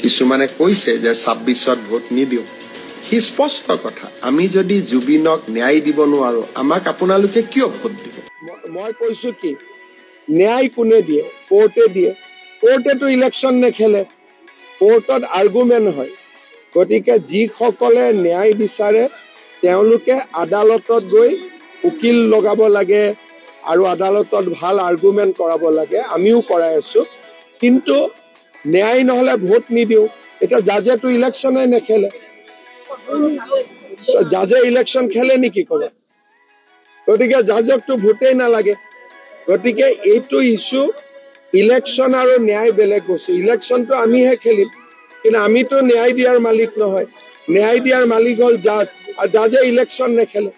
কিছুমানে কৈছে যে 26ত ভোট নিদিওঁ। সি স্পষ্ট কথা, আমি যদি জুবিনক ন্যায় দিব নোৱাৰো আমাক আপোনালোকে কিয় ভোট দিব? মই কৈছো কি, ন্যায় কোনে দিয়ে? কোৰ্টে দিয়ে। কোৰ্টেতো ইলেকশ্যন নেখেলে, কোৰ্টত আৰ্গুমেণ্ট হয়। গতিকে যিসকলে ন্যায় বিচাৰে তেওঁলোকে আদালতত গৈ উকিল লগাব লাগে আৰু আদালতত ভাল আৰ্গুমেণ্ট কৰাব লাগে। আমিও কৰাই আছো, কিন্তু ন্যায় নহলে ভোট নিদিওঁ। এতিয়া জাজেতো ইলেকশ্যনে নেখেলে, জাজে ইলেকশ্যন খেলে নেকি ক'ব? গতিকে জাজকতো ভোটেই নালাগে। গতিকে এইটো ইছ্যু, ইলেকশ্যন আৰু ন্যায় বেলেগ বস্তু। ইলেকশ্যনটো আমিহে খেলিম, কিন্তু আমিতো ন্যায় দিয়াৰ মালিক নহয়। ন্যায় দিয়াৰ মালিক হ'ল জাজ, আৰু জাজে ইলেকশ্যন নেখেলে।